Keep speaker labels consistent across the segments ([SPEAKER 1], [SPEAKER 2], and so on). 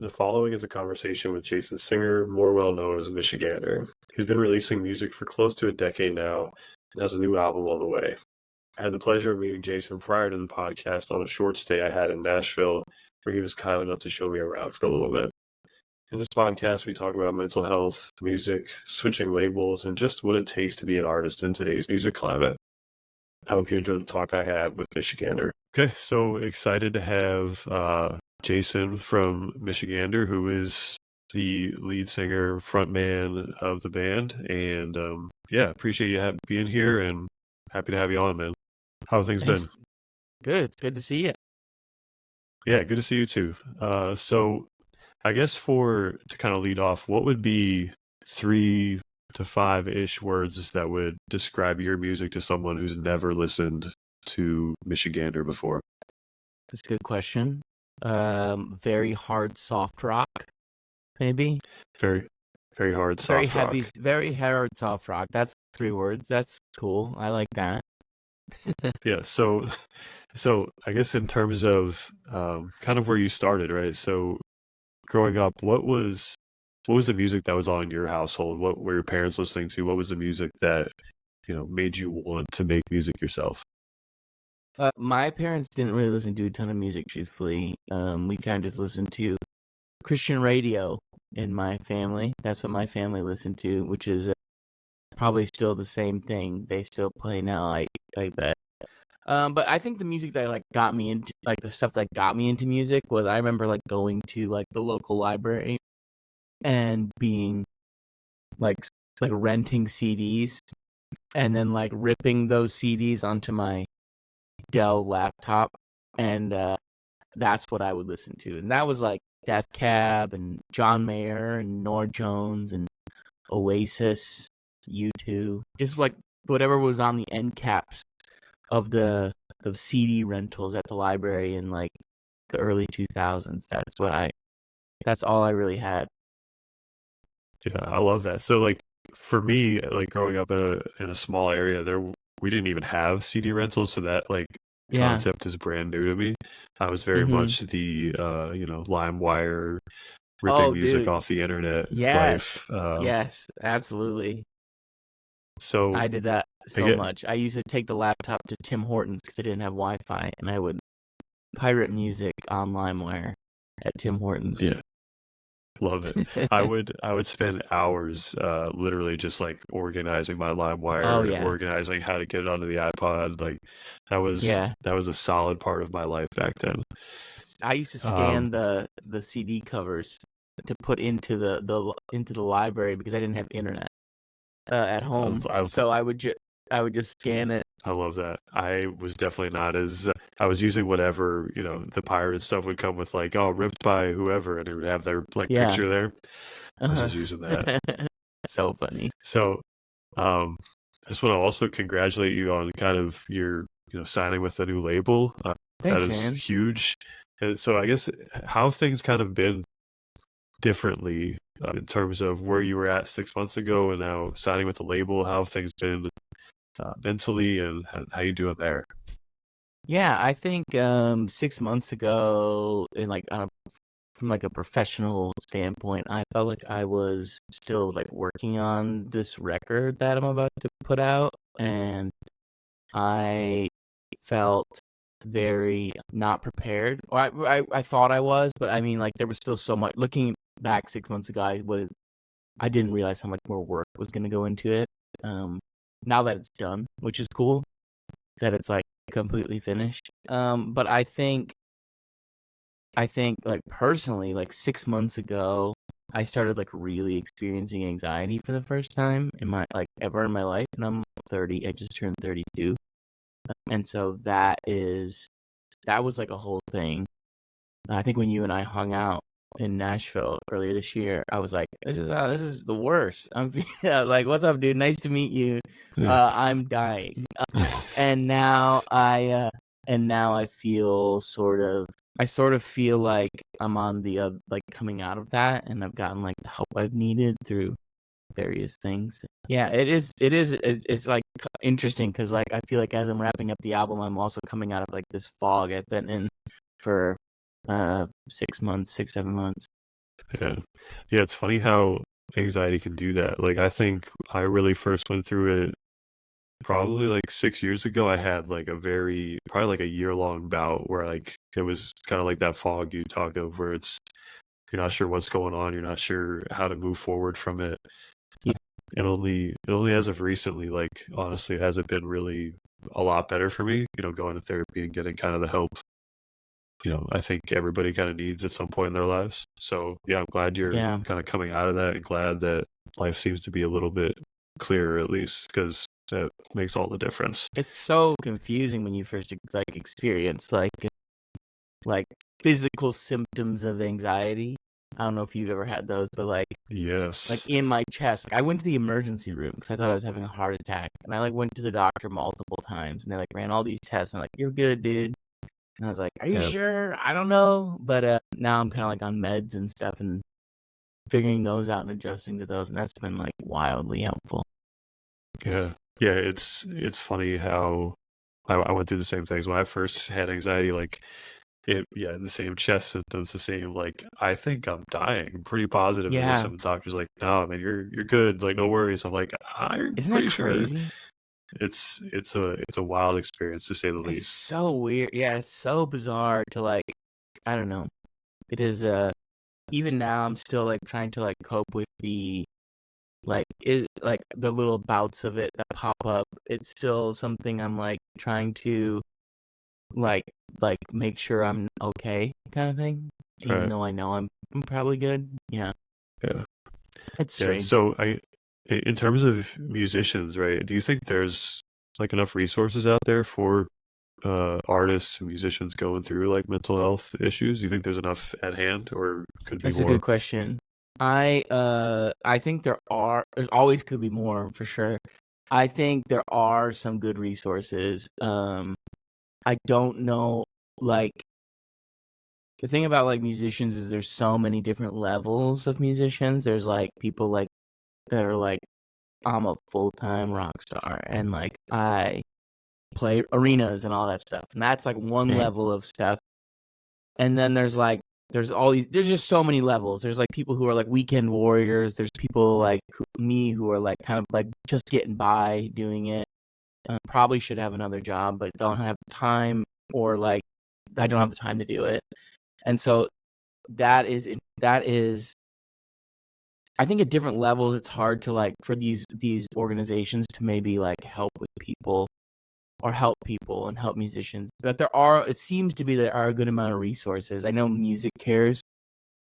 [SPEAKER 1] The following is a conversation with Jason Singer, more well known as Michigander, who's been releasing music for close to a decade now and has a new album on the way. I had the pleasure of meeting Jason prior to the podcast on a short stay I had in Nashville, where he was kind enough to show me around for a little bit. In this podcast, we talk about mental health, music, switching labels, and just what it takes to be an artist in today's music climate. I hope you enjoyed the talk I had with Michigander. Okay, so excited to have Jason from Michigander, who is the lead singer, frontman of the band. And appreciate you being here and happy to have you on, man. How have things
[SPEAKER 2] Thanks.
[SPEAKER 1] been?
[SPEAKER 2] Good. It's good to see you.
[SPEAKER 1] Yeah, good to see you too. So I guess to kind of lead off, what would be 3 to 5-ish words that would describe your music to someone who's never listened to Michigander before?
[SPEAKER 2] That's a good question. Very hard soft rock, maybe.
[SPEAKER 1] Very, very hard
[SPEAKER 2] Very
[SPEAKER 1] soft
[SPEAKER 2] heavy,
[SPEAKER 1] rock.
[SPEAKER 2] very hard soft rock. That's 3 words. That's cool. I like that.
[SPEAKER 1] Yeah, so I guess in terms of kind of where you started, right? So growing up, what was the music that was on in your household? What were your parents listening to? What was the music that, made you want to make music yourself?
[SPEAKER 2] My parents didn't really listen to a ton of music, truthfully. We kind of just listened to Christian radio in my family. That's what my family listened to, which is probably still the same thing. They still play now, I bet. But I think the music that got me into the stuff that got me into music was I remember going to the local library and being like renting CDs and then ripping those CDs onto my Dell laptop, and that's what I would listen to. And that was Death Cab and John Mayer and Norah Jones and Oasis, U2, just whatever was on the end caps of the CD rentals at the library in the early 2000s. That's all I really had.
[SPEAKER 1] Yeah, I love that. So for me, growing up in a small area, we didn't even have CD rentals, so that
[SPEAKER 2] Yeah.
[SPEAKER 1] concept is brand new to me. I was very
[SPEAKER 2] Mm-hmm.
[SPEAKER 1] much the LimeWire ripping music
[SPEAKER 2] Dude.
[SPEAKER 1] off the internet
[SPEAKER 2] Yes.
[SPEAKER 1] life.
[SPEAKER 2] Yes, absolutely.
[SPEAKER 1] So
[SPEAKER 2] I did that
[SPEAKER 1] I
[SPEAKER 2] so
[SPEAKER 1] get
[SPEAKER 2] much. I used to take the laptop to Tim Hortons because they didn't have Wi-Fi, and I would pirate music on LimeWire at Tim Hortons.
[SPEAKER 1] yeah, love it. I would spend hours literally just organizing my
[SPEAKER 2] Oh
[SPEAKER 1] LimeWire,
[SPEAKER 2] yeah,
[SPEAKER 1] organizing how to get it onto the iPod.
[SPEAKER 2] yeah.
[SPEAKER 1] That was a solid part of my life back then.
[SPEAKER 2] I used to
[SPEAKER 1] Um,
[SPEAKER 2] scan the CD covers to put into the library because I didn't have internet at home.
[SPEAKER 1] I
[SPEAKER 2] So I would just scan it.
[SPEAKER 1] I love that. I was definitely not as I was using whatever, the pirated stuff would come with oh, ripped by whoever, and it would have their
[SPEAKER 2] Yeah.
[SPEAKER 1] picture there. I was
[SPEAKER 2] Uh-huh.
[SPEAKER 1] just using that.
[SPEAKER 2] So funny.
[SPEAKER 1] So I just want to also congratulate you on kind of your, signing with a new label. That
[SPEAKER 2] Thanks,
[SPEAKER 1] is
[SPEAKER 2] man.
[SPEAKER 1] huge. And so I guess how have things kind of been differently in terms of where you were at 6 months ago and now signing with the label? How have things been mentally, and how you doing there?
[SPEAKER 2] Yeah, I think 6 months ago, in from a professional standpoint, I felt like I was still working on this record that I'm about to put out, and I felt very not prepared. Or I thought I was, but I mean there was still so much. Looking back 6 months ago, I didn't realize how much more work was going to go into it. Now that it's done, which is cool, that it's completely finished. But I think personally, 6 months ago, I started
[SPEAKER 1] really
[SPEAKER 2] really experiencing anxiety for the first time in my ever in my life, and I'm 30. I just turned 32, and so that was a whole thing. I think when you and I hung out in Nashville earlier this year, I was like, this is the worst. I'm what's up, dude? Nice to meet you. I'm dying. And now I feel I sort of feel like I'm on the coming out of that, and I've gotten the help I've needed through various things. Yeah, it's interesting because I feel like as I'm wrapping up the album, I'm also coming out of this fog I've been in for 6 months, 6, 7 months.
[SPEAKER 1] Yeah. Yeah, it's funny how anxiety can do that. Like, I think I really first went through it probably like 6 years ago. I had like probably like a year-long bout where like it was kind of like that fog you talk of, where you're not sure what's going on, you're not sure how to move forward from it.
[SPEAKER 2] Yeah.
[SPEAKER 1] It only as of recently, like honestly, has it been really a lot better for me, going to therapy and getting kind of the help, I think everybody kind of needs at some point in their lives. So yeah, I'm glad you're
[SPEAKER 2] Yeah.
[SPEAKER 1] kind of coming out of that, and glad that life seems to be a little bit clearer, at least, because that makes all the difference.
[SPEAKER 2] It's so confusing when you first like experience like physical symptoms of anxiety. I don't know if you've ever had those, but like
[SPEAKER 1] Yes.
[SPEAKER 2] in my chest, like I went to the emergency room because I thought I was having a heart attack, and I like went to the doctor multiple times, and they like ran all these tests, and like, you're good, dude. And I was like, are you
[SPEAKER 1] Yeah.
[SPEAKER 2] sure? I don't know, but now I'm kind of like on meds and stuff, and figuring those out and adjusting to those, and that's been like wildly helpful.
[SPEAKER 1] Yeah. Yeah. It's funny how I went through the same things when I first had anxiety. Like yeah, the same chest symptoms, the same, like, I think I'm dying. I'm pretty positive of this.
[SPEAKER 2] Yeah,
[SPEAKER 1] And the doctor's like, no, man, you're good. Like, no worries. I'm like, I'm
[SPEAKER 2] isn't that
[SPEAKER 1] pretty sure.
[SPEAKER 2] crazy?
[SPEAKER 1] It's a wild experience, to say the
[SPEAKER 2] It's
[SPEAKER 1] least.
[SPEAKER 2] so weird. Yeah, it's so bizarre to like. I don't know. It is. Even now, I'm still like trying to like cope with the like the little bouts of it that pop up. It's still something I'm like trying to like make sure I'm okay, kind of thing. Even
[SPEAKER 1] Right.
[SPEAKER 2] though I know I'm probably good. Yeah,
[SPEAKER 1] Yeah.
[SPEAKER 2] it's
[SPEAKER 1] Yeah.
[SPEAKER 2] strange.
[SPEAKER 1] So in terms of musicians, right, do you think there's like enough resources out there for artists and musicians going through like mental health issues? Do you think there's enough at hand, or could be
[SPEAKER 2] That's a
[SPEAKER 1] more?
[SPEAKER 2] good question. I think there's always could be more for sure. I think there are some good resources. I don't know, like the thing about like musicians is there's so many different levels of musicians. There's like people like that are like, I'm a full-time rock star and like I play arenas and all that stuff. And that's like one
[SPEAKER 1] Mhm.
[SPEAKER 2] level of stuff. And then there's just so many levels. There's like people who are like weekend warriors. There's people like me who are like kind of like just getting by doing it. Probably should have another job, but don't have time, or like I don't have the time to do it. And so that is I think at different levels it's hard to like for these organizations to maybe like help with people or help people and help musicians. But it seems to be there are a good amount of resources. I know Music Cares,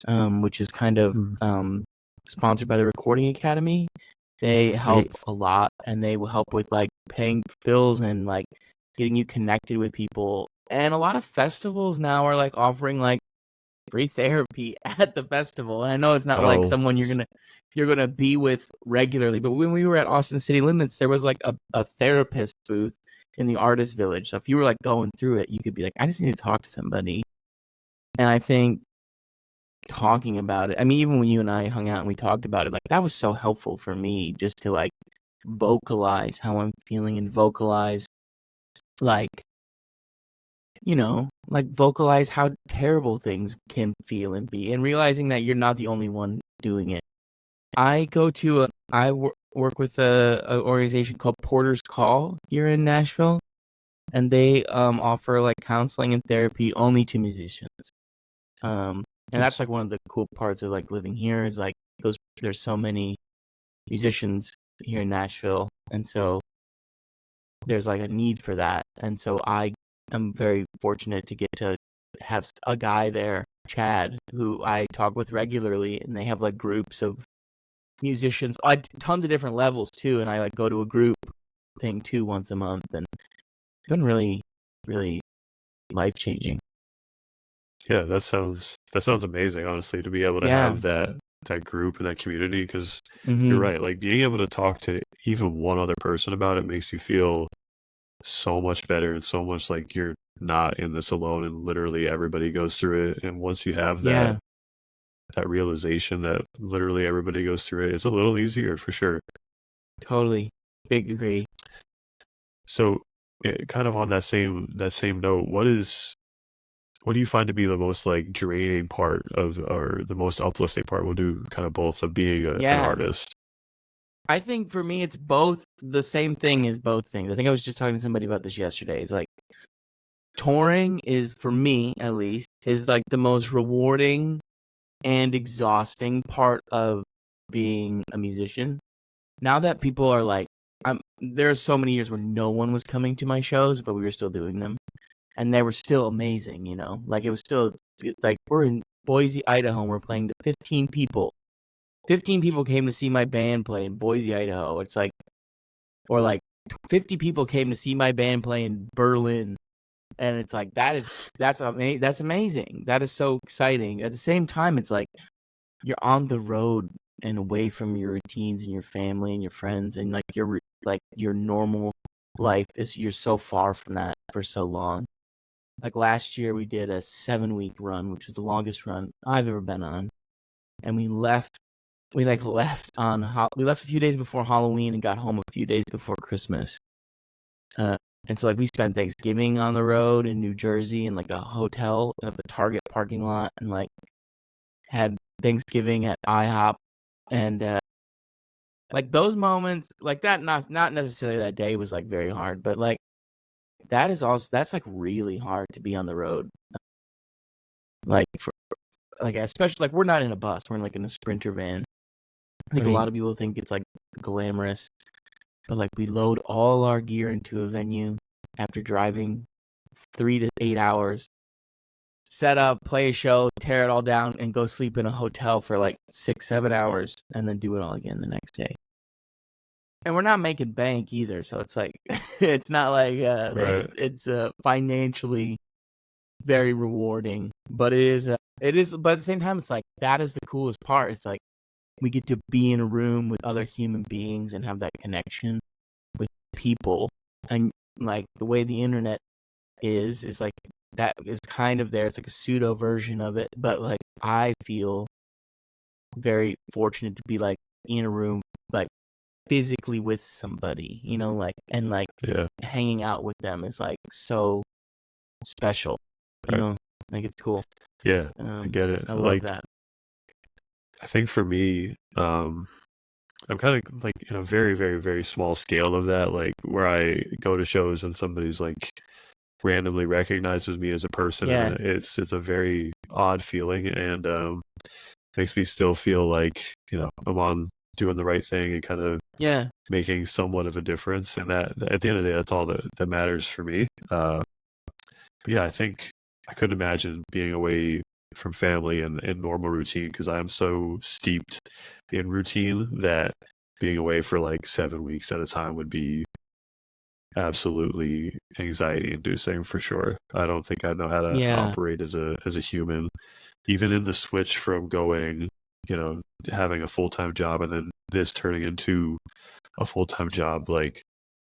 [SPEAKER 2] which is kind of
[SPEAKER 1] Mm.
[SPEAKER 2] sponsored by the Recording Academy. They help
[SPEAKER 1] Right.
[SPEAKER 2] a lot, and they will help with like paying bills and like getting you connected with people. And a lot of festivals now are like offering like free therapy at the festival. And I know it's not like
[SPEAKER 1] Oh,
[SPEAKER 2] someone you're gonna be with regularly, but when we were at Austin City Limits, there was like a therapist booth in the artist village. So if you were like going through it, you could be like, I just need to talk to somebody. And I think talking about it, I mean, even when you and I hung out and we talked about it, like that was so helpful for me just to like vocalize how I'm feeling and vocalize like like vocalize how terrible things can feel and be, and realizing that you're not the only one doing it. I work with a organization called Porter's Call here in Nashville, and they offer like counseling and therapy only to musicians. And that's
[SPEAKER 1] geez.
[SPEAKER 2] like one of the cool parts of like living here is like there's so many musicians here in Nashville, and so there's like a need for that. And so I am very fortunate to get to have a guy there, Chad, who I talk with regularly, and they have like groups of musicians, tons of different levels too. And I like go to a group thing too once a month, and it's been really, really life changing.
[SPEAKER 1] Yeah, that sounds amazing, honestly, to be able to
[SPEAKER 2] Yeah.
[SPEAKER 1] have that group and that community, because you're
[SPEAKER 2] Mm-hmm.
[SPEAKER 1] right, like being able to talk to even one other person about it makes you feel so much better, and so much like you're not in this alone, and literally everybody goes through it. And once you have that
[SPEAKER 2] Yeah.
[SPEAKER 1] that realization that literally everybody goes through it, it's a little easier for sure.
[SPEAKER 2] Totally. Big agree.
[SPEAKER 1] So kind of on that same note, what is What do you find to be the most like draining part of, or the most uplifting part? We'll do kind of both of being an
[SPEAKER 2] Yeah.
[SPEAKER 1] artist.
[SPEAKER 2] I think for me, it's both the same thing as both things. I think I was just talking to somebody about this yesterday. It's like touring is, for me at least, is like the most rewarding and exhausting part of being a musician. Now that people are like, there are so many years where no one was coming to my shows, but we were still doing them. And they were still amazing, you know? Like, it was still, like, we're in Boise, Idaho, and we're playing to 15 people. 15 people came to see my band play in Boise, Idaho. It's like, or like 50 people came to see my band play in Berlin. And it's like, that's amazing. That is so exciting. At the same time, it's like, you're on the road and away from your routines and your family and your friends, and like your normal life you're so far from that for so long. Like last year we did a 7-week run, which is the longest run I've ever been on. And we left a few days before Halloween and got home a few days before Christmas. And so like we spent Thanksgiving on the road in New Jersey in like a hotel at the Target parking lot, and like had Thanksgiving at IHOP, and like those moments like that, not necessarily that day was like very hard, but like that's like really hard to be on the road. Like for like especially like we're not in a bus, we're in a Sprinter van. I think a lot of people think it's like glamorous, but like we load all our gear into a venue after driving 3 to 8 hours, set up, play a show, tear it all down, and go sleep in a hotel for like 6-7 hours, and then do it all again the next day. And we're not making bank either, so it's like it's not like
[SPEAKER 1] Right.
[SPEAKER 2] it's financially very rewarding, but it is. But at the same time, it's like that is the coolest part. It's like we get to be in a room with other human beings and have that connection with people, and like the way the internet is like that is kind of there. It's like a pseudo version of it, but like I feel very fortunate to be like in a room like physically with somebody, you know, like, and like hanging out with them is like so special, you know, like it's cool.
[SPEAKER 1] Yeah, I get it.
[SPEAKER 2] I love
[SPEAKER 1] like
[SPEAKER 2] that.
[SPEAKER 1] I think for me, I'm kind of like in a very, very, very small scale of that, like where I go to shows and somebody's like randomly recognizes me as a person,
[SPEAKER 2] Yeah.
[SPEAKER 1] and it's a very odd feeling, and makes me still feel like, you know, I'm on doing the right thing and kind of making somewhat of a difference. And that at the end of the day, that's all that matters for me. But yeah, I think I couldn't imagine being away from family and normal routine, because I am so steeped in routine that being away for like 7 weeks at a time would be absolutely anxiety inducing for sure. I don't think I know how to operate as a human, even in the switch from going, you know, having a full-time job and then this turning into a full-time job. Like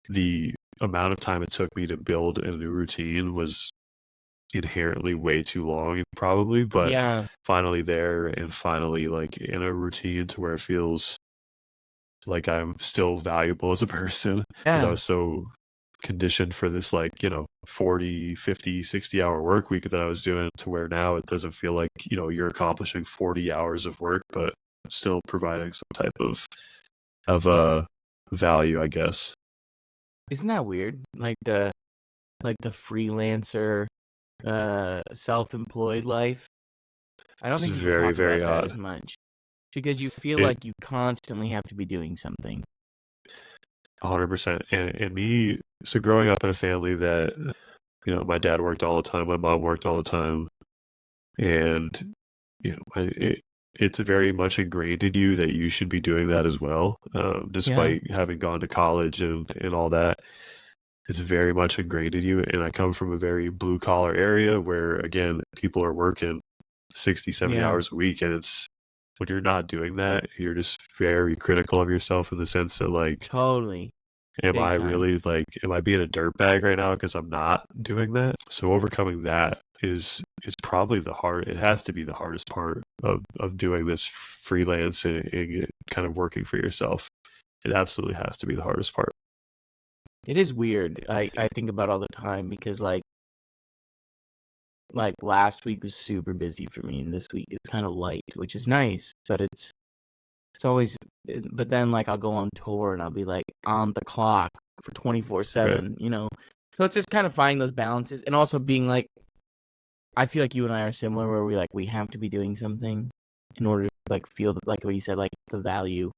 [SPEAKER 1] the amount of time it took me to build a new routine was inherently way too long probably, but finally there, and finally like in a routine to where it feels like I'm still valuable as a person, because I was so conditioned for this, like, you know, 40, 50, 60-hour work week that I was doing, to where now it doesn't feel like, you know, you're accomplishing 40 hours of work but still providing some type of value, I guess.
[SPEAKER 2] Isn't that weird? Like the freelancer self-employed life. I don't
[SPEAKER 1] It's
[SPEAKER 2] think people
[SPEAKER 1] very,
[SPEAKER 2] talk
[SPEAKER 1] very
[SPEAKER 2] about that
[SPEAKER 1] odd.
[SPEAKER 2] as much, because you feel like you constantly have to be doing something.
[SPEAKER 1] 100%. And me, so growing up in a family that, you know, my dad worked all the time, my mom worked all the time, and, you know, it's very much ingrained in you that you should be doing that as well, despite having gone to college and all that. It's very much ingrained in you. And I come from a very blue collar area where, again, people are working 60, 70 hours a week. And it's, when you're not doing that, you're just very critical of yourself, in the sense that, like,
[SPEAKER 2] Totally.
[SPEAKER 1] am I really, like, am I being a dirtbag right now because I'm not doing that? So overcoming that is probably it has to be the hardest part of doing this freelance and kind of working for yourself. It absolutely has to be the hardest part.
[SPEAKER 2] It is weird. I think about all the time, because like like last week was super busy for me, and this week is kind of light, which is nice. But it's always. But then like I'll go on tour and I'll be like on the clock for 24/7. You know, so it's just kind of finding those balances, and also being like, I feel like you and I are similar, where we have to be doing something in order to like feel like what you said, like the value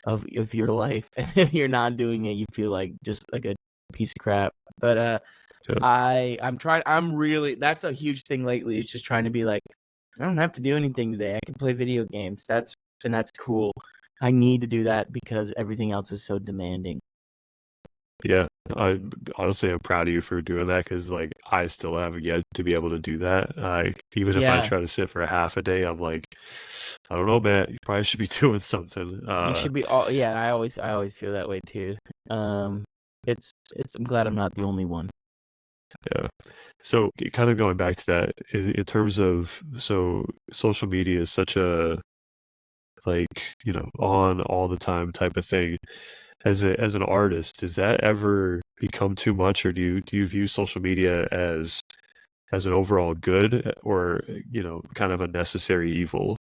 [SPEAKER 2] of your life. And if you're not doing it, you feel like just like a piece of crap. But
[SPEAKER 1] Yeah.
[SPEAKER 2] I'm really, that's a huge thing lately. It's just trying to be like, I don't have to do anything today. I can play video games. That's cool. I need to do that because everything else is so demanding.
[SPEAKER 1] Yeah, I honestly am proud of you for doing that because like I still haven't yet to be able to do that. Even if I
[SPEAKER 2] Yeah,
[SPEAKER 1] try to sit for a half a day, I'm like, I don't know, man. You probably should be doing something.
[SPEAKER 2] you should be all. Yeah, I always feel that way too. It's I'm glad I'm not the only one.
[SPEAKER 1] Yeah. So kind of going back to that in terms of so social media is such a like on all the time type of thing. As an artist, does that ever become too much, or do you view social media as an overall good, or kind of a necessary evil?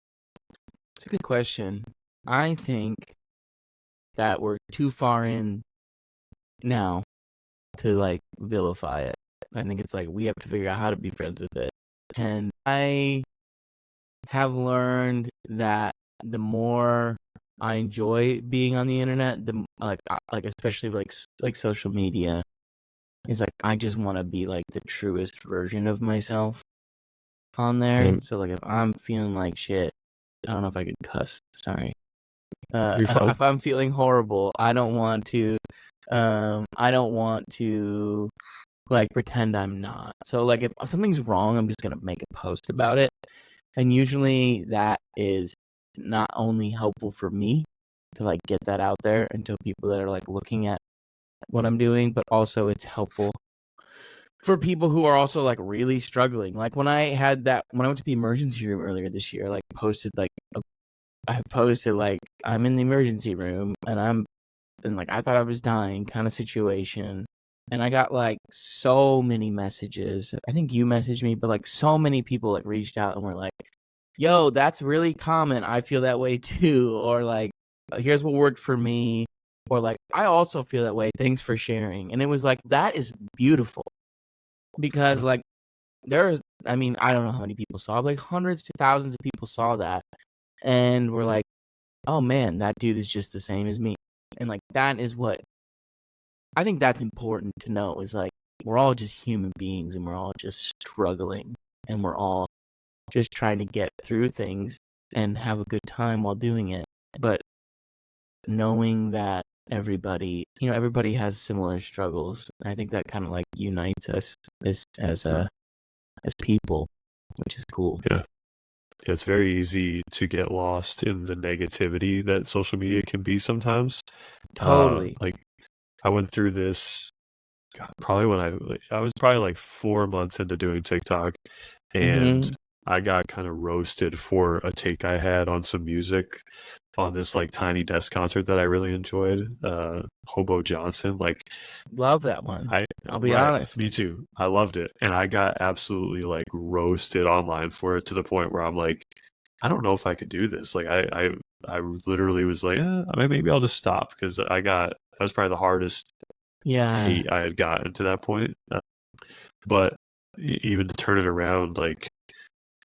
[SPEAKER 2] It's a good question. I think that we're too far in now to like vilify it. I think it's like we have to figure out how to be friends with it. And I have learned that the more I enjoy being on the internet, the like especially like social media, is like I just want to be like the truest version of myself on there.
[SPEAKER 1] Yeah.
[SPEAKER 2] So like if I'm feeling like shit, I don't know if I could cuss. Sorry.
[SPEAKER 1] You're fine.
[SPEAKER 2] If I'm feeling horrible, I don't want to. I don't want to like pretend I'm not. So like if something's wrong, I'm just gonna make a post about it. And usually that is not only helpful for me to like get that out there and to people that are like looking at what I'm doing, but also it's helpful for people who are also like really struggling. Like when I went to the emergency room earlier this year, like I posted like I'm in the emergency room and like I thought I was dying kind of situation. And I got like so many messages. I think you messaged me, but like so many people like reached out and were like, yo, that's really common. I feel that way too. Or like, here's what worked for me. Or like, I also feel that way. Thanks for sharing. And it was like, that is beautiful. Because like, I mean, I don't know how many people saw, like hundreds to thousands of people saw that. And were like, oh man, that dude is just the same as me. And like, that is what I think that's important to know is like, we're all just human beings and we're all just struggling and we're all just trying to get through things and have a good time while doing it. But knowing that everybody has similar struggles, I think that kind of like unites us as people, which is cool.
[SPEAKER 1] Yeah. It's very easy to get lost in the negativity that social media can be sometimes.
[SPEAKER 2] Totally.
[SPEAKER 1] Like I went through this probably when I was probably like 4 months into doing TikTok, and I got kind of roasted for a take I had on some music on this like Tiny Desk concert that I really enjoyed. Hobo Johnson, like
[SPEAKER 2] Love that one. I'll be
[SPEAKER 1] right,
[SPEAKER 2] honest.
[SPEAKER 1] me too. I loved it, and I got absolutely like roasted online for it to the point where I'm like, I don't know if I could do this. Like I literally was like, maybe I'll just stop because that was probably the hardest
[SPEAKER 2] Yeah.
[SPEAKER 1] hate I had gotten to that point. But even to turn it around, like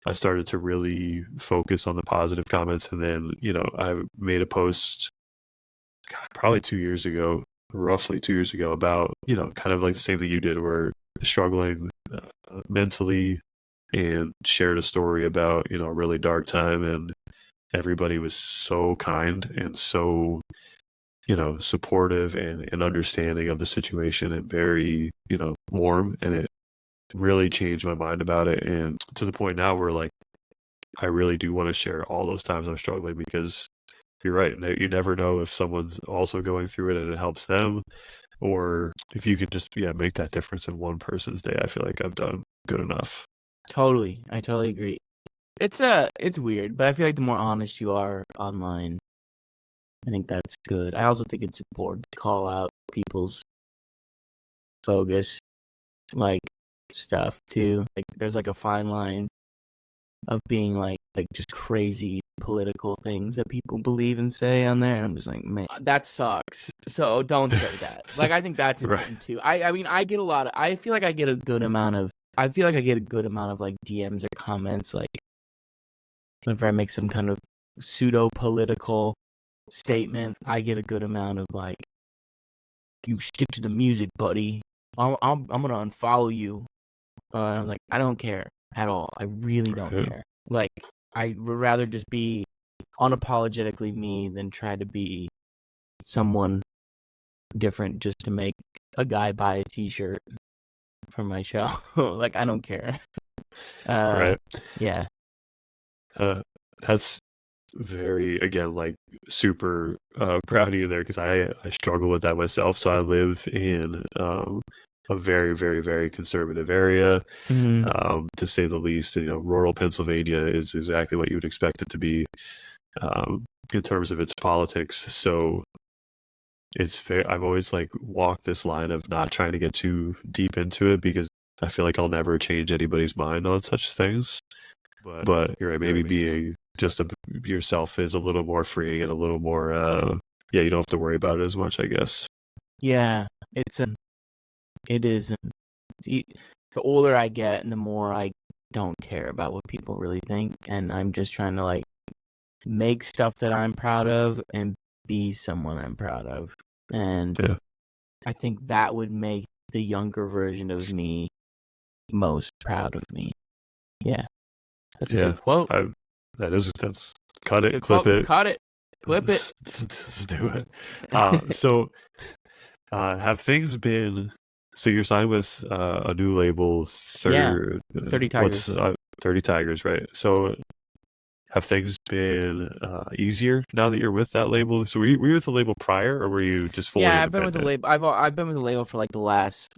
[SPEAKER 1] I started to really focus on the positive comments, and then I made a post, probably 2 years ago, roughly 2 years ago, about kind of like the same thing you did, where struggling mentally, and shared a story about a really dark time, and everybody was so kind and so supportive and understanding of the situation, and very warm, and it really changed my mind about it, and to the point now where like I really do want to share all those times I'm struggling, because you're right, you never know if someone's also going through it and it helps them, or if you can just make that difference in one person's day. I feel like I've done good enough.
[SPEAKER 2] Totally. I totally agree. It's weird, but I feel like the more honest you are online, I think that's good. I also think it's important to call out people's bogus, like stuff too. Like there's like a fine line of being like just crazy political things that people believe and say on there. I'm just like, man, that sucks. So don't say that. Like I think that's important too. I mean I get a lot of I feel like I get a good amount of like DMs or comments like whenever I make some kind of pseudo political statement, I get a good amount of like, you stick to the music, buddy. I'm gonna unfollow you. I'm like, I don't care at all. I really don't care. Like, I would rather just be unapologetically me than try to be someone different just to make a guy buy a T-shirt for my show. Like, I don't care.
[SPEAKER 1] Right.
[SPEAKER 2] Yeah.
[SPEAKER 1] That's very, again, like super proud of you there, because I struggle with that myself. So I live in a very, very, very conservative area, to say the least. You know, rural Pennsylvania is exactly what you would expect it to be in terms of its politics. So it's very, I've always like walked this line of not trying to get too deep into it, because I feel like I'll never change anybody's mind on such things. But you're right, maybe being just yourself is a little more freeing and a little more, you don't have to worry about it as much, I guess.
[SPEAKER 2] Yeah, it is. The older I get and the more I don't care about what people really think, and I'm just trying to like make stuff that I'm proud of and be someone I'm proud of. And
[SPEAKER 1] Yeah.
[SPEAKER 2] I think that would make the younger version of me most proud of me. Yeah. That's a good quote.
[SPEAKER 1] That's cut it, clip it.
[SPEAKER 2] Cut it, clip it.
[SPEAKER 1] Let's do it. So have things been, so you're signed with a new label,
[SPEAKER 2] 30 Tigers.
[SPEAKER 1] 30 Tigers, right? So have things been easier now that you're with that label? So were you with the label prior, or were you just fully
[SPEAKER 2] I've been with the label. I've been with the label for like the last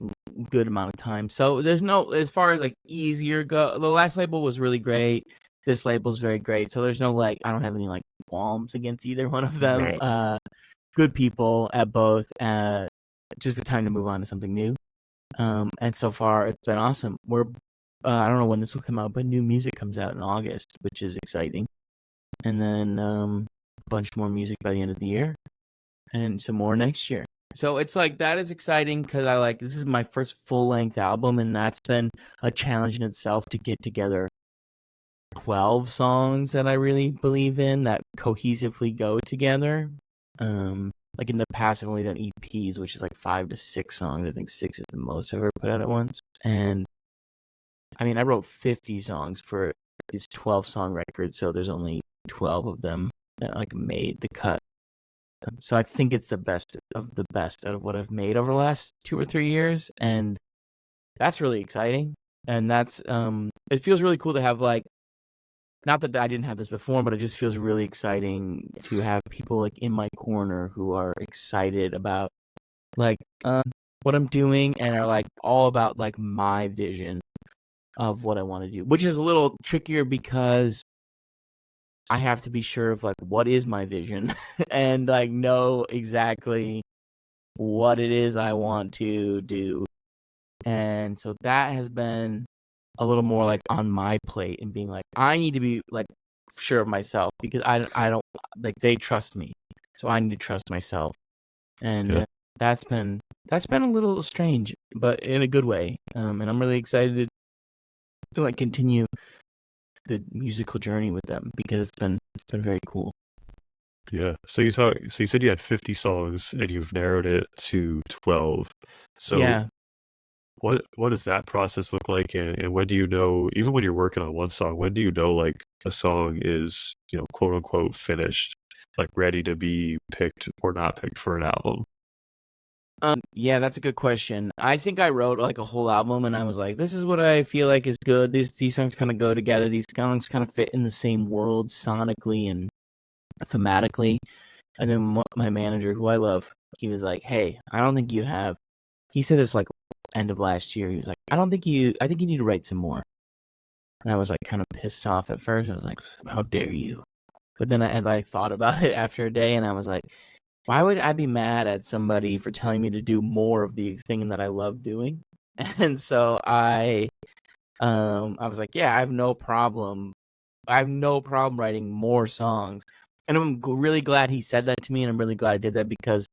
[SPEAKER 2] good amount of time. So there's no, as far as like easier go, the last label was really great. This label's very great. So there's no like, I don't have any like qualms against either one of them.
[SPEAKER 1] Right.
[SPEAKER 2] Good people at both. Just the time to move on to something new. And so far it's been awesome. I don't know when this will come out, but new music comes out in August, which is exciting. And then a bunch more music by the end of the year, and some more next year. So it's like, that is exciting, because this is my first full-length album, and that's been a challenge in itself to get together 12 songs that I really believe in that cohesively go together. Like in the past, I've only done EPs, which is like 5 to 6 songs. I think 6 is the most I've ever put out at once. And I mean, I wrote 50 songs for these 12-song records, so there's only 12 of them that like made the cut. So I think it's the best of the best out of what I've made over the last 2 or 3 years, and that's really exciting. And that's it feels really cool to have, like, not that I didn't have this before, but it just feels really exciting to have people like in my corner who are excited about like what I'm doing, and are like all about like my vision of what I want to do, which is a little trickier because I have to be sure of like what is my vision and like know exactly what it is I want to do. And so that has been a little more like on my plate, and being like, I need to be like sure of myself, because I don't like, they trust me, so I need to trust myself. And that's been a little strange, but in a good way. And I'm really excited to like continue the musical journey with them, because it's been very cool.
[SPEAKER 1] Yeah. So you said you had 50 songs and you've narrowed it to 12. So
[SPEAKER 2] yeah.
[SPEAKER 1] What does that process look like, and when do you know, even when you're working on one song, when do you know like a song is, quote unquote finished, like ready to be picked or not picked for an album?
[SPEAKER 2] Yeah, that's a good question. I think I wrote like a whole album, and I was like, this is what I feel like is good. These songs kind of go together. These songs kind of fit in the same world sonically and thematically. And then my manager, who I love, he was like, hey, I don't think you have, he said this like end of last year. He was like, I think you need to write some more. And I was like kind of pissed off at first. I was like, how dare you? But then I had like thought about it after a day, and I was like, why would I be mad at somebody for telling me to do more of the thing that I love doing? And so I was like, yeah, I have no problem writing more songs. And I'm really glad he said that to me, and I'm really glad I did that, because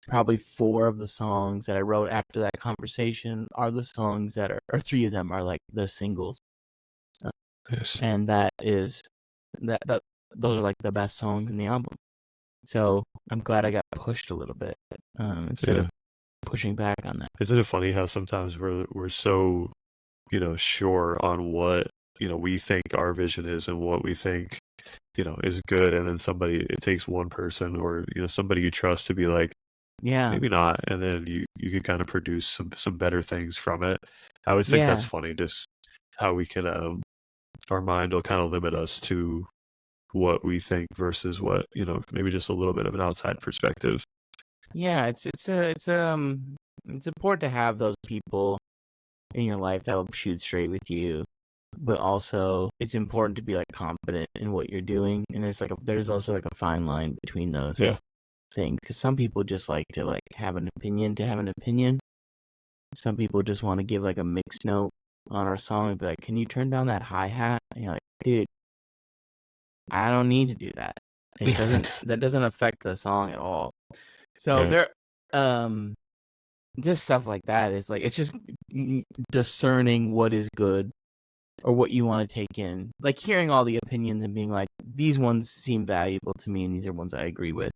[SPEAKER 2] probably 4 of the songs that I wrote after that conversation are the songs that are, or 3 of them are like the singles.
[SPEAKER 1] Yes.
[SPEAKER 2] And that is that those are like the best songs in the album. So I'm glad I got pushed a little bit instead of pushing back on that.
[SPEAKER 1] Isn't it funny how sometimes we're so, sure on what, we think our vision is and what we think, is good, and then it takes one person or, somebody you trust to be like,
[SPEAKER 2] Yeah.
[SPEAKER 1] maybe not, and then you can kind of produce some better things from it. I always think that's funny, just how we can our mind will kind of limit us to what we think versus what, maybe just a little bit of an outside perspective.
[SPEAKER 2] Yeah, it's important to have those people in your life that'll shoot straight with you, but also it's important to be like confident in what you're doing. And there's also like a fine line between those things, because some people just like to like have an opinion to have an opinion. Some people just want to give like a mixed note on our song and be like, "Can you turn down that hi-hat?" And you're like, "Dude, I don't need to do that. That doesn't affect the song at all." So there, just stuff like that is like, it's just discerning what is good or what you want to take in, like hearing all the opinions and being like, these ones seem valuable to me and these are ones I agree with.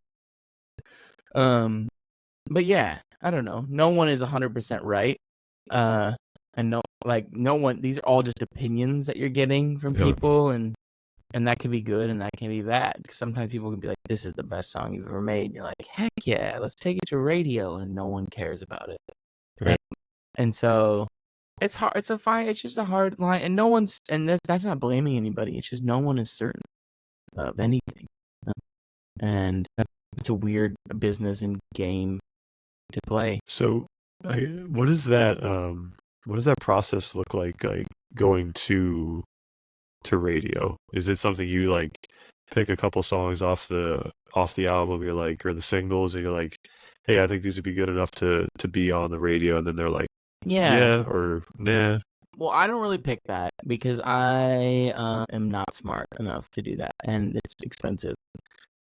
[SPEAKER 2] But yeah, I don't know. No one is 100% right. And no one. These are all just opinions that you're getting from people, and that can be good and that can be bad. Because sometimes people can be like, "This is the best song you've ever made." And you're like, "Heck yeah, let's take it to radio," and no one cares about it.
[SPEAKER 1] Right.
[SPEAKER 2] And so it's hard. It's just a hard line, and no one's. And that's not blaming anybody. It's just no one is certain of anything, and it's a weird business and game to play.
[SPEAKER 1] So, what does that process look like going to radio? Is it something you like pick a couple songs off the album, you're like, or the singles, and you're like, hey, I think these would be good enough to be on the radio, and then they're like, yeah or nah?
[SPEAKER 2] Well, I don't really pick that because I am not smart enough to do that, and it's expensive.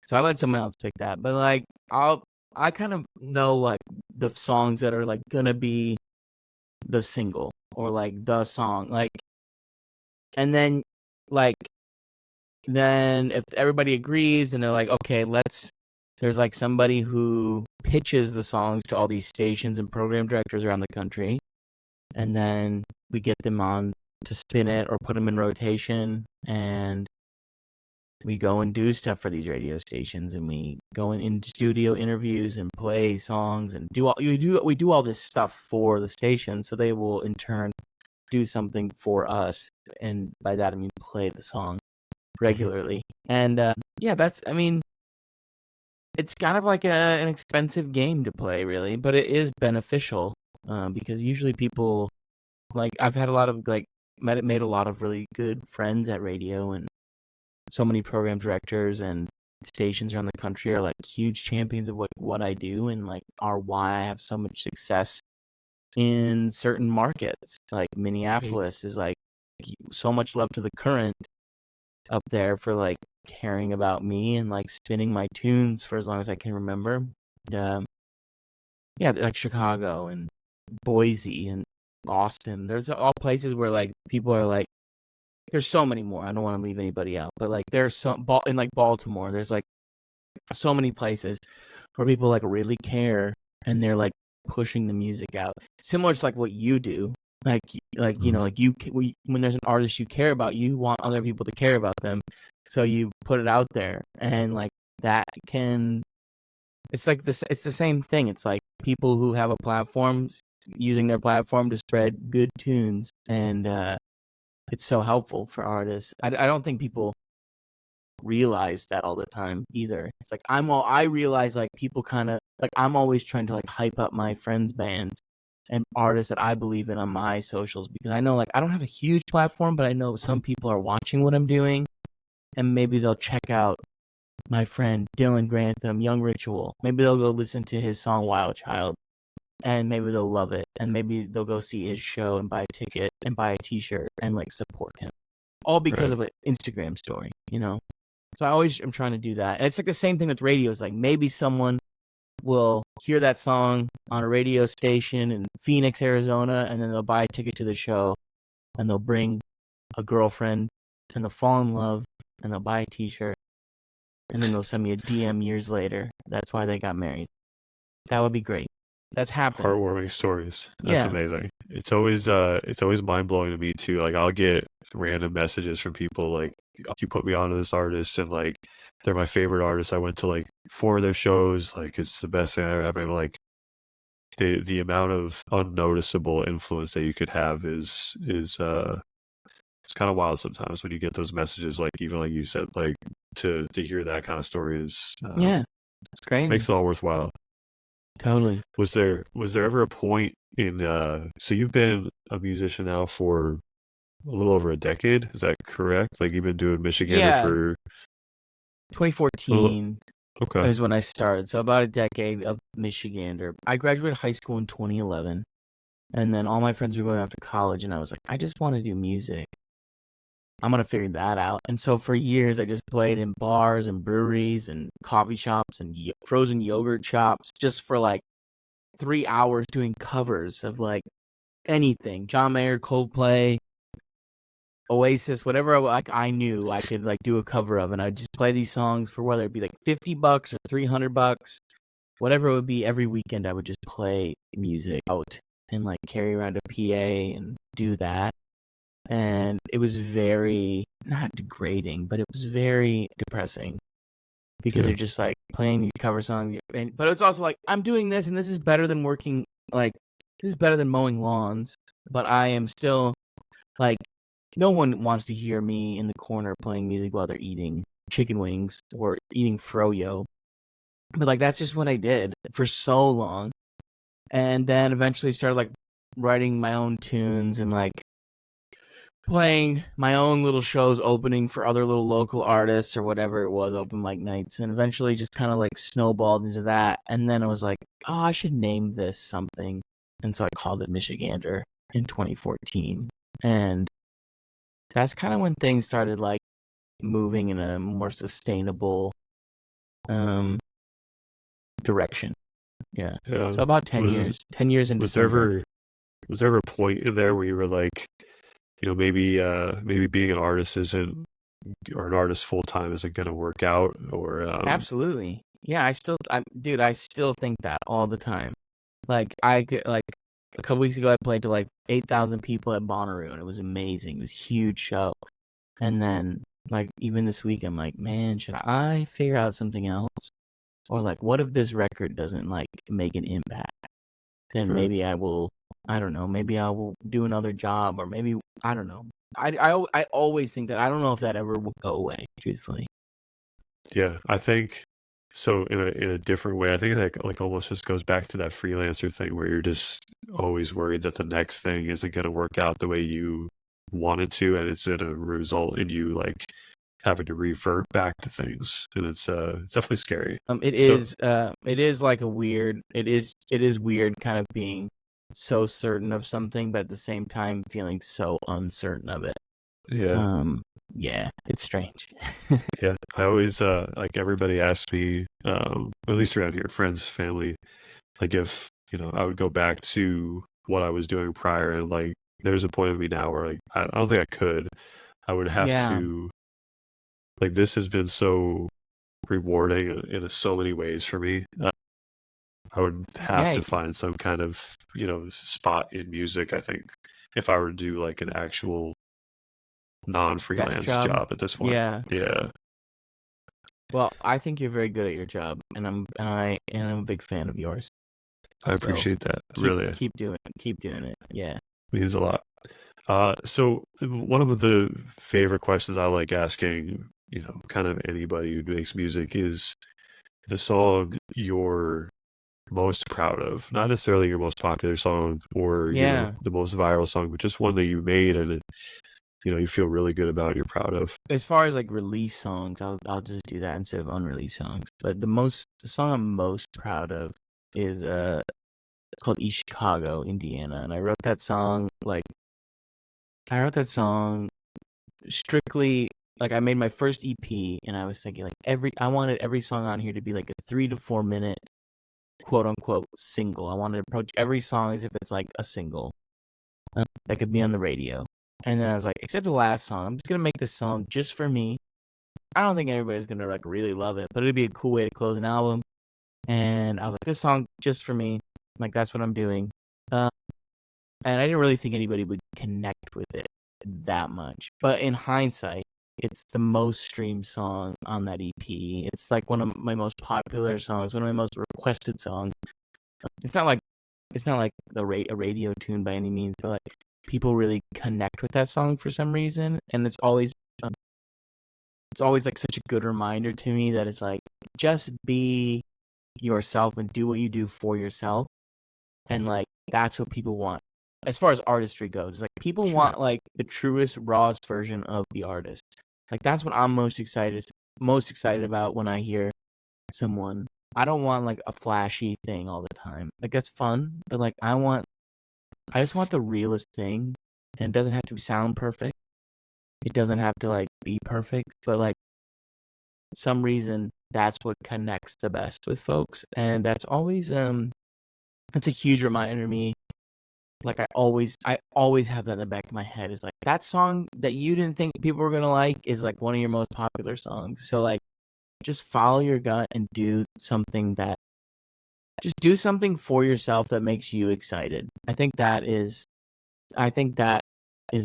[SPEAKER 2] So I let someone else pick that. But like, I kind of know like the songs that are like gonna be the single or like the song, like, and then like, then if everybody agrees and they're like, okay, there's like somebody who pitches the songs to all these stations and program directors around the country, and then we get them on to spin it or put them in rotation, and we go and do stuff for these radio stations, and we go in studio interviews and play songs and we do all this stuff for the station, so they will in turn do something for us, and by that I mean play the song regularly. And it's kind of like an expensive game to play, really, but it is beneficial because usually people, like, I've had a lot of like made a lot of really good friends at radio, and so many program directors and stations around the country are like huge champions of what I do, and like are why I have so much success in certain markets. Like Minneapolis is like so much love to the Current up there for like caring about me and like spinning my tunes for as long as I can remember. And, like Chicago and Boise and Austin. There's all places where like people are like, there's so many more. I don't want to leave anybody out, but like there's in like Baltimore, there's like so many places where people like really care and they're like pushing the music out. Similar to like what you do. Like you know, like when there's an artist you care about, you want other people to care about them, so you put it out there, and like that can. It's like this. It's the same thing. It's like people who have a platform using their platform to spread good tunes, and it's so helpful for artists. I don't think people realize that all the time either. It's like I realize like people kind of like, I'm always trying to like hype up my friends' bands and artists that I believe in on my socials, because I know like I don't have a huge platform, but I know some people are watching what I'm doing, and maybe they'll check out my friend Dylan Grantham, Young Ritual. Maybe they'll go listen to his song Wild Child, and maybe they'll love it, and maybe they'll go see his show and buy a ticket and buy a T-shirt and like support him, all because of an Instagram story, you know. So I always am trying to do that, and it's like the same thing with radio. It's like maybe someone will hear that song on a radio station in Phoenix, Arizona, and then they'll buy a ticket to the show, and they'll bring a girlfriend, and they'll fall in love, and they'll buy a T-shirt, and then they'll send me a DM years later. That's why they got married. That would be great. That's happened.
[SPEAKER 1] Heartwarming stories. That's amazing. It's always mind blowing to me too. Like I'll get random messages from people like, you put me onto this artist and like they're my favorite artist. I went to like 4 of their shows. Like it's the best thing I ever happened. Like the amount of unnoticeable influence that you could have is it's kind of wild sometimes when you get those messages. Like even like you said, like to hear that kind of story is
[SPEAKER 2] it's crazy.
[SPEAKER 1] Makes it all worthwhile.
[SPEAKER 2] Totally.
[SPEAKER 1] Was there ever a point in so you've been a musician now for a little over a decade, is that correct? Like you've been doing Michigander for
[SPEAKER 2] 2014
[SPEAKER 1] okay.
[SPEAKER 2] is when I started. So about a decade of Michigander. I graduated high school in 2011, and then all my friends were going off to college, and I was like, I just want to do music. I'm going to figure that out. And so for years, I just played in bars and breweries and coffee shops and frozen yogurt shops just for like 3 hours doing covers of like anything. John Mayer, Coldplay, Oasis, whatever like I knew I could like do a cover of. And I'd just play these songs for whether it be like $50 or $300, whatever it would be. Every weekend, I would just play music out and like carry around a PA and do that. And it was very, not degrading, but it was very depressing because you're just like playing these cover songs. But it's also like, I'm doing this and this is better than working, like, this is better than mowing lawns. But I am still, like, no one wants to hear me in the corner playing music while they're eating chicken wings or eating froyo. But, like, that's just what I did for so long. And then eventually started, like, writing my own tunes and, like, playing my own little shows, opening for other little local artists or whatever it was, open mic nights, and eventually just kind of like snowballed into that. And then I was like, oh, I should name this something. And so I called it Michigander in 2014. And that's kind of when things started like moving in a more sustainable direction. Yeah. So about 10 years. 10 years into
[SPEAKER 1] was there ever a point in there where you were like, you know, maybe being an artist isn't, or an artist full time isn't going to work out, or
[SPEAKER 2] absolutely, yeah. I still think that all the time. Like a couple weeks ago, I played to like 8,000 people at Bonnaroo, and it was amazing. It was a huge show. And then like even this week, I'm like, man, should I figure out something else, or like, what if this record doesn't like make an impact? Then maybe I will. I don't know. Maybe I will do another job, or maybe I don't know. I always think that. I don't know if that ever will go away. Truthfully.
[SPEAKER 1] Yeah, I think so. In a different way, I think that like almost just goes back to that freelancer thing where you're just always worried that the next thing isn't going to work out the way you wanted to, and it's going to result in you like having to revert back to things, and it's definitely scary.
[SPEAKER 2] It is like a weird. It is weird, kind of being so certain of something, but at the same time feeling so uncertain of it. Yeah, it's strange.
[SPEAKER 1] Yeah, I always like everybody asks me, at least around here, friends, family, like if you know I would go back to what I was doing prior, and like there's a point of me now where like I don't think I could. I would have to, like, this has been so rewarding in so many ways for me. I would have to find some kind of, you know, spot in music, I think, if I were to do like an actual non-freelance job at this point. Yeah.
[SPEAKER 2] Well, I think you're very good at your job, and I'm a big fan of yours.
[SPEAKER 1] I appreciate that. Really.
[SPEAKER 2] Keep doing it. Yeah.
[SPEAKER 1] Means a lot. So one of the favorite questions I like asking, you know, kind of anybody who makes music is the song you're most proud of, not necessarily your most popular song or you know, the most viral song, but just one that you made and it, you know, you feel really good about, you're proud of.
[SPEAKER 2] As far as like release songs, I'll just do that instead of unreleased songs. But the song I'm most proud of is It's called East Chicago, Indiana, and I wrote that song strictly like I made my first EP, and I was thinking like I wanted every song on here to be like a 3 to 4 minute quote unquote single. I wanted to approach every song as if it's like a single that could be on the radio. And then I was like, except the last song, I'm just gonna make this song just for me. I don't think everybody's gonna like really love it, but it'd be a cool way to close an album. And I was like, this song just for me. Like that's what I'm doing. And I didn't really think anybody would connect with it that much. But in hindsight, it's the most streamed song on that EP. It's like one of my most popular songs, one of my most requested songs. It's not like a radio tune by any means, but like people really connect with that song for some reason, and it's always like such a good reminder to me that it's like just be yourself and do what you do for yourself, and like that's what people want as far as artistry goes. Like people want like the truest, rawest version of the artist. Like that's what I'm most excited about when I hear someone. I don't want like a flashy thing all the time. Like that's fun, but like I just want the realest thing, and it doesn't have to sound perfect. It doesn't have to like be perfect, but like some reason that's what connects the best with folks, and that's always that's a huge reminder to me. Like I always have that in the back of my head is like that song that you didn't think people were gonna like is like one of your most popular songs. So like just follow your gut and do something for yourself that makes you excited. I think that is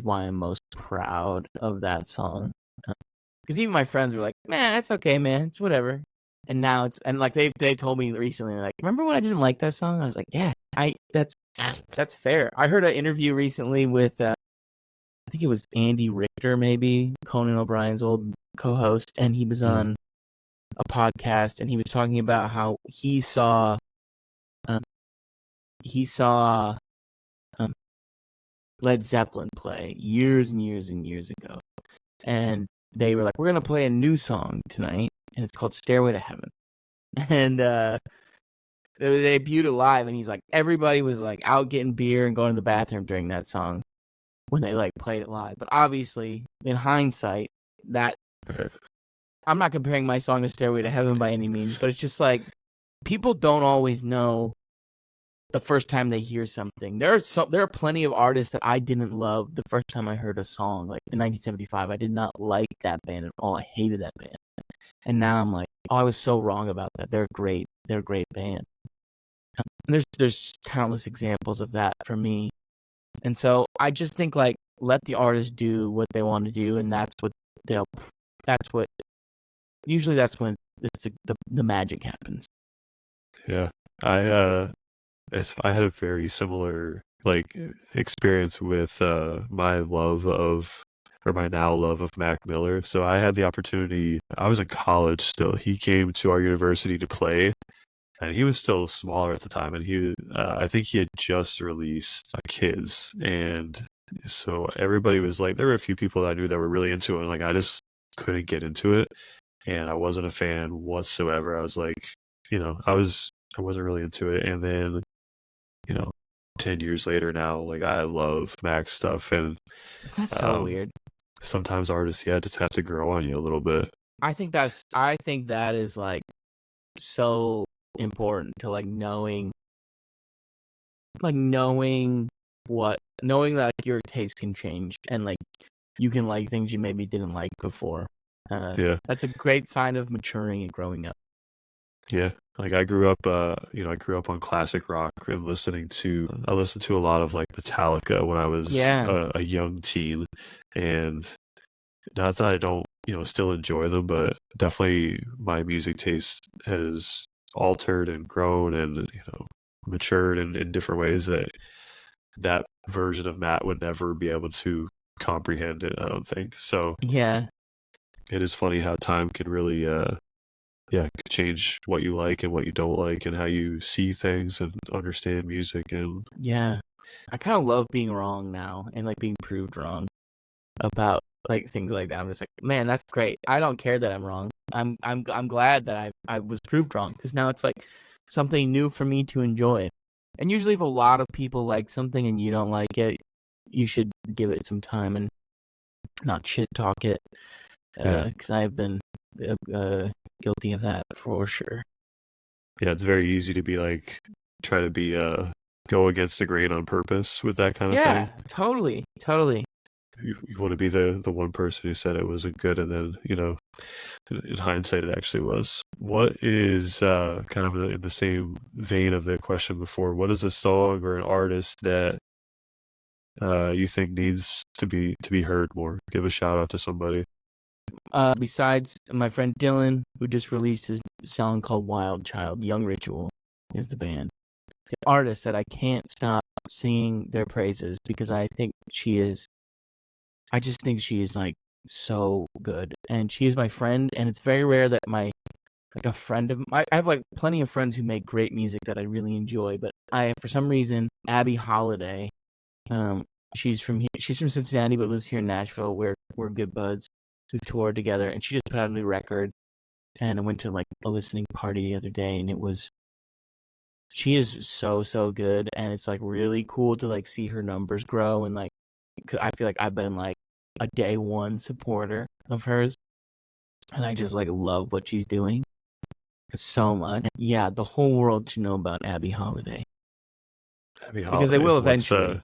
[SPEAKER 2] why I'm most proud of that song. Because even my friends were like, "Man, that's okay, man. It's whatever." And now like they told me recently, like, "Remember when I didn't like that song?" I was like, "Yeah, that's fair." I heard an interview recently with I think it was Andy Richter, maybe Conan O'Brien's old co-host, and he was on a podcast, and he was talking about how he saw Led Zeppelin play years and years and years ago, and they were like, "We're gonna play a new song tonight, and it's called Stairway to Heaven." And they debuted it live, and he's like, everybody was like out getting beer and going to the bathroom during that song when they like played it live. But obviously, in hindsight, that I'm not comparing my song to Stairway to Heaven by any means, but it's just like people don't always know the first time they hear something. There are plenty of artists that I didn't love the first time I heard a song. Like in 1975, I did not like that band at all. I hated that band. And now I'm like, oh, I was so wrong about that. They're great. They're a great band. And there's countless examples of that for me. And so I just think like let the artist do what they want to do, and usually that's when the magic happens.
[SPEAKER 1] Yeah. I had a very similar like experience with my now love of Mac Miller. So I had the opportunity. I was in college still. He came to our university to play, and he was still smaller at the time. And I think he had just released Kids, and so everybody was like, there were a few people that I knew that were really into it, and like I just couldn't get into it, and I wasn't a fan whatsoever. I was like, I wasn't really into it, and then 10 years later now, like I love Mac stuff, and
[SPEAKER 2] that's so weird.
[SPEAKER 1] Sometimes artists, just have to grow on you a little bit.
[SPEAKER 2] I think that is like so important to like knowing that like, your taste can change, and like you can like things you maybe didn't like before. That's a great sign of maturing and growing up.
[SPEAKER 1] Yeah, like I grew up on classic rock and I listened to a lot of like Metallica when I was a young teen, and not that I don't still enjoy them, but definitely my music taste has altered and grown and matured in different ways that version of Matt would never be able to comprehend it, I don't think. So
[SPEAKER 2] yeah,
[SPEAKER 1] it is funny how time can really change what you like and what you don't like and how you see things and understand music. And
[SPEAKER 2] I kind of love being wrong now and like being proved wrong about like things like that. I'm just like, man, that's great. I don't care that I'm wrong. I'm glad that I was proved wrong, because now it's like something new for me to enjoy. And usually if a lot of people like something and you don't like it, you should give it some time and not shit talk it. Because I've been guilty of that for sure.
[SPEAKER 1] Yeah, it's very easy to be like, try to be, go against the grain on purpose with that kind of thing.
[SPEAKER 2] Yeah, totally.
[SPEAKER 1] You want to be the one person who said it wasn't good, and then, in hindsight, it actually was. What is, kind of in the same vein of the question before, what is a song or an artist that you think needs to be heard more? Give a shout out to somebody.
[SPEAKER 2] Besides my friend Dylan, who just released his song called Wild Child, Young Ritual is the band. The artist that I can't stop singing their praises because I just think she is like so good. And she is my friend, and it's very rare that I have like plenty of friends who make great music that I really enjoy, but for some reason, Abby Holiday, she's from Cincinnati but lives here in Nashville. We're good buds. We've toured together, and she just put out a new record. And I went to like a listening party the other day, and she is so good, and it's like really cool to like see her numbers grow, and like I feel like I've been like a day one supporter of hers, and I just like love what she's doing so much. Yeah, the whole world should know about Abby Holiday. Because they will eventually.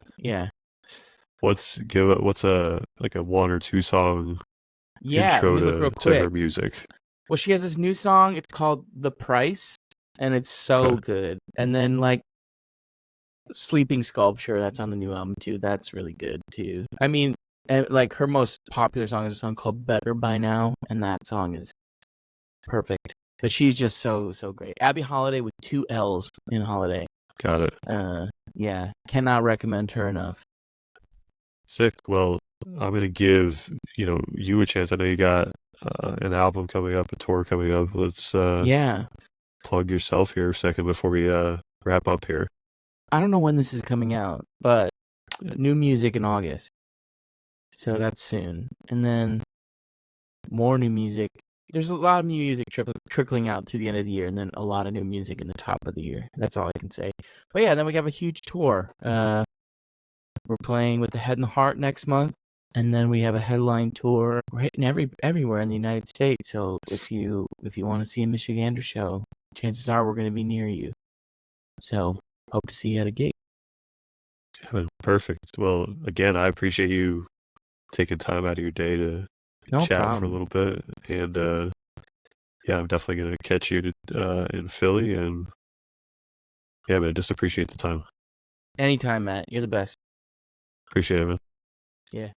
[SPEAKER 1] What's a like a one or two song intro
[SPEAKER 2] let me look real quick.
[SPEAKER 1] to her music?
[SPEAKER 2] Well, she has this new song. It's called The Price, and it's so good. And then like Sleeping Sculpture, that's on the new album too. That's really good too. I mean, like her most popular song is a song called Better by Now, and that song is perfect. But she's just so great. Abby Holiday with 2 L's in Holiday.
[SPEAKER 1] Got it.
[SPEAKER 2] Yeah, cannot recommend her enough.
[SPEAKER 1] Sick. Well, I'm gonna give you a chance. I know you got an album coming up, a tour coming up. Let's plug yourself here a second before we wrap up here.
[SPEAKER 2] I don't know when this is coming out, but new music in August. So that's soon. And then more new music. There's a lot of new music trickling out to the end of the year, and then a lot of new music in the top of the year. That's all I can say. But yeah, then we have a huge tour. We're playing with the Head and Heart next month, and then we have a headline tour. We're hitting everywhere in the United States. So if you want to see a Michigander show, chances are we're going to be near you. So hope to see you at a gig.
[SPEAKER 1] Yeah, perfect. Well, again, I appreciate you taking time out of your day to chat for a little bit, and I'm definitely gonna catch you in Philly, and yeah, man, just appreciate the time.
[SPEAKER 2] Anytime, Matt. You're the best.
[SPEAKER 1] Appreciate it, man.
[SPEAKER 2] Yeah.